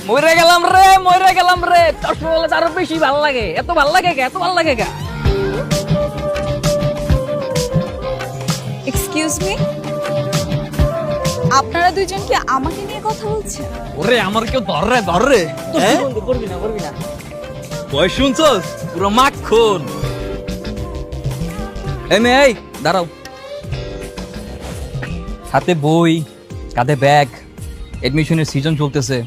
মরে গেলাম রে চশমা বলে আরো বেশি ভালো লাগে এত ভালো লাগে কে এক্সকিউজ মি, আপনারা দুইজন কি আমাকে নিয়ে কথা বলছেন? ওরে আমার কেউ ধর রে করবি না বয় শুনছস পুরো মাখন। এই মেয়ে এই দাঁড়াও, হাতে বই কাঁধে ব্যাগ, এডমিশনের সিজন চলতেছে,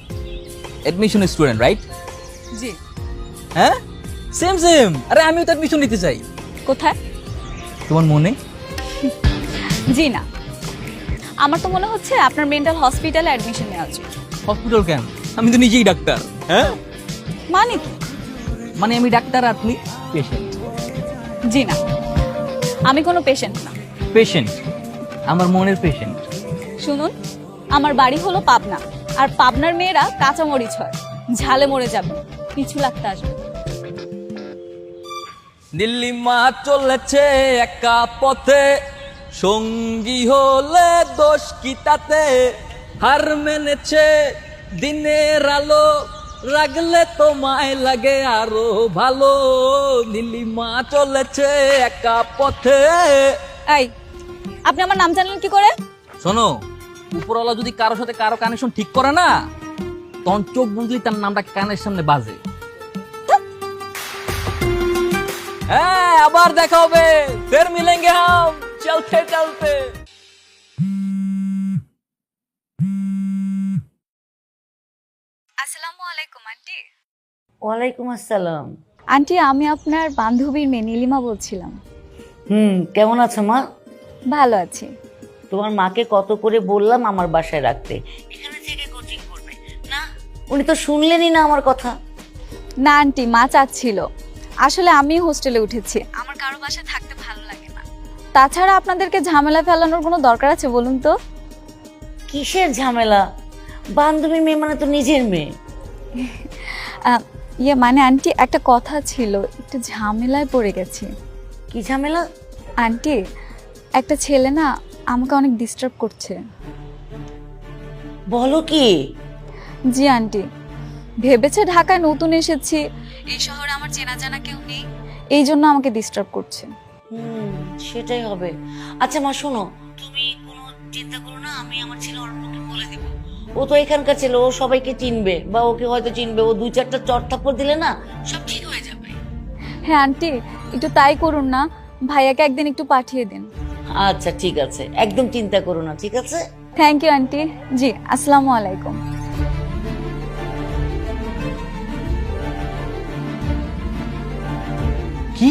এডমিশনের স্টুডেন্ট রাইট? জি। হ্যাঁ সেম আরে আমিও তো এডমিশন নিতে চাই। কোথায়? তোমার মনে? জি না, আমার তো মনে হচ্ছে আপনার মেন্টাল হসপিটালে অ্যাডমিশন নেওয়া উচিত। হসপিটাল কেন? আমি তো নিজেই ডাক্তার। হ্যাঁ মানে কি? মানে আমি ডাক্তার, আপনি পেশেন্ট। জি না, আমি কোনো পেশেন্ট না। পেশেন্ট? আমার মনের পেশেন্ট। শুনুন, আমার বাড়ি হলো পাবনা, আর পাবনার মেয়েরা কাঁচামরিচ হয়, ঝালে মরে যাবে, পিছু লাগতে আসবে। দিল্লি মা চলেছে একা পথে, সঙ্গী হলে দোষ কি তাতে, হার মেনেছে দিনের আলো, রাগলে তোমায় লাগে আরো ভালো, দিল্লি মা চলেছে একা পথে। এই, আপনি আমার নাম জানলেন কি করে? শোনো, উপরওয়ালা যদি কারোর সাথে কারো কানেকশন ঠিক করে না, তখন চোখ বুঝলি তার নামটা কানের সামনে বাজে। হ্যাঁ আবার দেখা হবে, ফের মিলেঙ্গে হাম চলতে চলতে। আসসালামু আলাইকুম আন্টি। ওয়ালাইকুম আসসালাম। আন্টি, আমি আপনার বান্ধবীর মেয়ে নীলিমা বলছিলাম। কেমন আছো মা? ভালো আছি। তোমার মাকে কত করে বললাম আমার বাসায় রাখতে, এখানে থেকে কোচিং করবে না, উনি তো শুনলেনই না আমার কথা। না আন্টি, মা চাচ্ছিল। আসলে আমি হোস্টেলে উঠেছি, আমার কারো বাসায় থাকতে ভালো লাগে না। তাছাড়া আপনাদেরকে ঝামেলা ফেলানোর কোনো দরকার আছে বলুন তো? কিসের ঝামেলা? বান্ধবী মেয়ে মানে তো নিজের মেয়ে। মানে আন্টি, একটা কথা ছিল, একটু ঝামেলায় পড়ে গেছি। কি ঝামেলা? আন্টি, একটা ছেলে না আমাকে অনেক ডিস্টার্ব করছে। বলো কি? জি আন্টি, ভেবেছে ঢাকায় নতুন এসেছি, এই শহরে আমার চেনা জানা কেউ নেই, এই জন্য আমাকে ডিস্টার্ব করছে। সেটাই হবে। আচ্ছা মা শোনো, তুমি কোনো চিন্তা করো না, আমি আমার ছেলে অর্পণকে বলে দেবো। ও তো এখানকার ছেলে, ও সবাইকে চিনবে, বা ওকে হয়তো চিনবে, ও 2-4টা চট থাপ্পড় দিলে না সব ঠিক হয়ে যাবে। হ্যাঁ আন্টি, একটু তাই করুন না, ভাইয়াকে একদিন একটু পাঠিয়ে দিন। আচ্ছা ঠিক আছে, একদম চিন্তা করো না, ঠিক আছে? Thank you aunty. জি, আসসালামু আলাইকুম। কি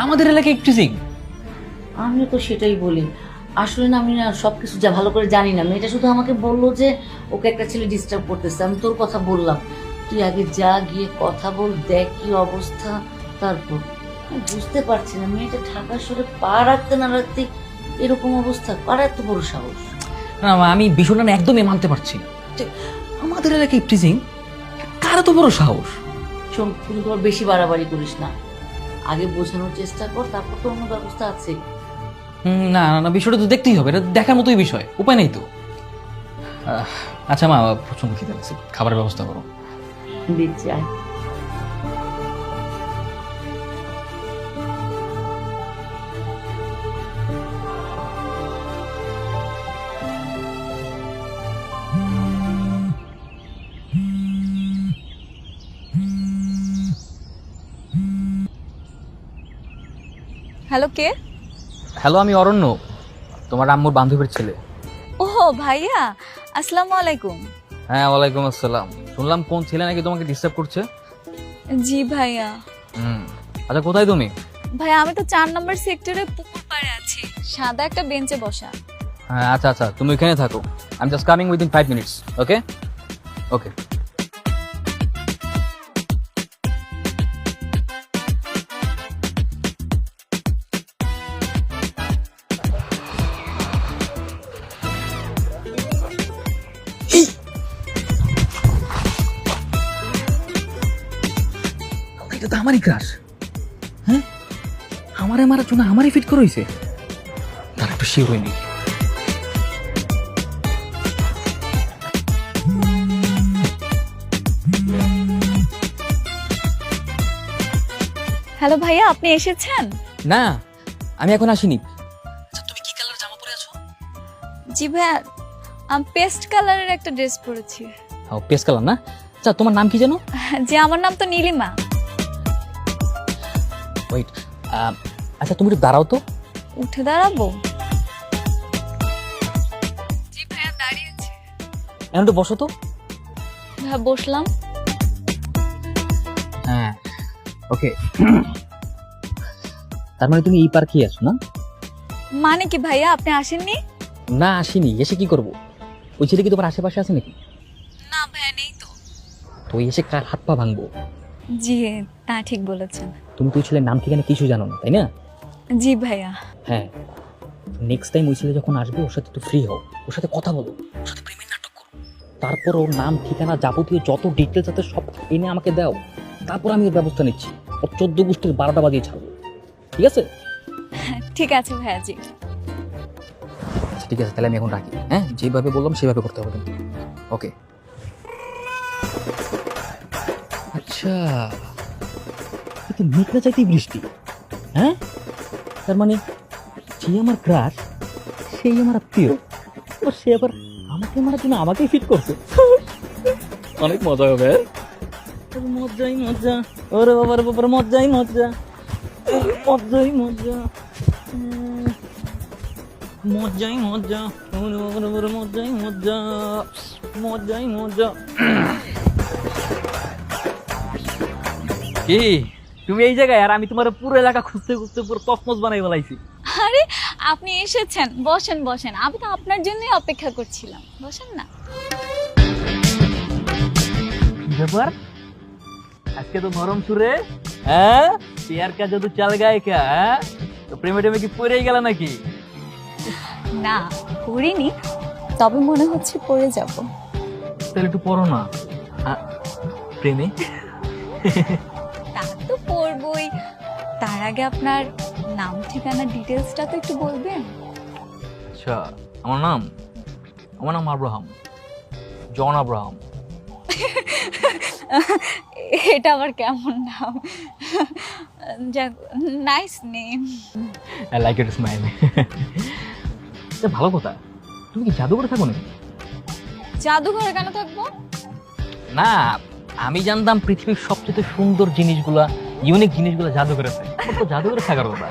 আমাদের এলাকায় ইফটিজিং? আমিও তো সেটাই বলি। আসলে না, আমি না সবকিছু যা ভালো করে জানি না। মেয়েটা শুধু আমাকে বললো যে ওকে একটা ছেলে ডিস্টার্ব করতেছে। আমি তোর কথা বললাম, তুই আগে যা গিয়ে কথা বল, দেখ কি অবস্থা, তারপর। আমি বুঝতে পারছি না, মেয়েটা ঢাকা শহরে পা রাখতে না রাখতে এরকম অবস্থা, কার এত বড় সাহস? না আমি বিষয়টা না একদমই মানতে পারছি না যে আমাদের এলাকায় ইফটিজিং, কার তো বড় সাহস? শোন, তুমি তোমার বেশি বাড়াবাড়ি করিস না, আগে বোঝানোর চেষ্টা কর, তারপর তো অন্য ব্যবস্থা আছে। না না বিষয়টা তো দেখতেই হবে, এটা দেখার মতোই বিষয়, উপায় নেই তো। আচ্ছা মা, প্রচন্ড খিদে লাগছে, খাবারের ব্যবস্থা করো। দিচ্ছি, আয়। হ্যালো, কে? হ্যালো, আমি অরণ্য, তোমার আম্মুর বান্ধবীর ছেলে। ও ভাইয়া, আসসালামু আলাইকুম। হ্যাঁ ওয়ালাইকুম আসসালাম। শুনলাম কোন ছেলে নাকি তোমাকে ডিস্টার্ব করছে। জি ভাইয়া। আচ্ছা কোথায় তুমি? ভাইয়া, আমি তো 4 নম্বর সেক্টরে পুকুর পাড়ে আছি, সাদা একটা বেঞ্চে বসা। হ্যাঁ আচ্ছা তুমি ওখানে থাকো, I am just coming within 5 minutes. Okay okay. এটা তো আমারই ক্রাশ। হ্যাঁ, আমারে মারার জন্য আমারই ফিট করে হয়েছে। তার একটু শিওর হয়নি। হ্যালো ভাইয়া, আপনি এসেছেন? না, আমি এখন আসিনি। আচ্ছা, তুমি কি কালার জামা পরে আছো? জি ভাইয়া, আমি পেস্ট কালারের একটা ড্রেস পরেছি। ও, পেস্ট কালার না? আচ্ছা, তোমার নাম কি জানো? জি, আমার নাম তো নীলিমা। ওয়েট, আচ্ছা তুমি একটু দাঁড়াও তো। উঠে দাঁড়াবো? জি ভাইয়া, দাঁড়িয়েছি। এখন একটু বসো তো। ভাইয়া বসলাম। হ্যাঁ, ওকে। তার মানে তুমি এই পার্কেই আছো না? মানে কি ভাইয়া, আপনি আসেননি? না, আসিনি। এসে কি করব? ওই ছেলে কি তোমার আশেপাশে আছে নাকি? না ভাইয়া, নেই তো। তো এসে কার হাত পা ভাঙবো? জি, তা ঠিক বলেছেন। তুমি তো ওই ছেলের নাম ঠিকানা কিছু জানো না, তাই না? জি ভাইয়া। হ্যাঁ, নেক্সট টাইম ওই ছেলে যখন আসবে ওর সাথে একটু ফ্রি হও, ওর সাথে কথা বলো, ওর সাথে প্রেমের নাটক করো। তারপর ওর নাম ঠিকানা যাবতীয় যত ডিটেলস আছে সব এনে আমাকে দাও, তারপর আমি ওর ব্যবস্থা নিচ্ছি। ওর 14 গোষ্ঠীর 12টা বাজিয়ে ছাড়বো, ঠিক আছে? ঠিক আছে ভাইয়া। জি আচ্ছা ঠিক আছে, তাহলে আমি এখন রাখি। হ্যাঁ, যেভাবে বললাম সেভাবে করতে হবে কিন্তু। ওকে। আচ্ছা, কিন্তু মেঘ না চাইতেই বৃষ্টি। হ্যাঁ, তার মানে যে আমার ক্রাশ সেই আমার আত্মীয়, ও সে আবার আমাকে মারার জন্য আমাকেই ফিট করছে। অনেক মজা হবে। মজাই মজা, ওরে বাবার বাবার মজাই মজা, মজাই মজা, মজাই মজা, ওরে বাবার বাবার মজাই মজা, মজাই মজা। কি তুমি এই জায়গায়, আর আমি তোমার পুরো এলাকা খুঁজতে খুঁজতে পুরো তসমস বানাই বলাইছি। আরে, আপনি এসেছেন, বসেন বসেন। আমি তো আপনার জন্যই অপেক্ষা করছিলাম, বসেন না। ব্যাপার, আজকে তো নরম সুরে, হ্যাঁ পেয়ার কা জাদু চাল গায়ে কা, হ্যাঁ তো প্রেমে টেমে কি পড়েই গেল নাকি? না, পড়িনি, তবে মনে হচ্ছে পড়ে যাব। তাহলে একটু পড়ো না প্রেমে। তা তো পড়বই, তার আগে আপনার নাম ঠিকানা ডিটেলসটা তো একটু বলবেন। আচ্ছা, আমার নাম আব্রাহাম, জন আব্রাহাম। এটা আবার কেমন নাম? যাক, nice name. I like it smile. ভালো কথা, তুমি কি জাদুঘরে থাকো নাকি? জাদুঘরে কেন থাকবো? না, আমি জানতাম পৃথিবীর সবচেয়ে সুন্দর জিনিসগুলা, ইউনিক জিনিসগুলো জাদুঘরে থাকে। তো জাদুঘরে থাকার কথা।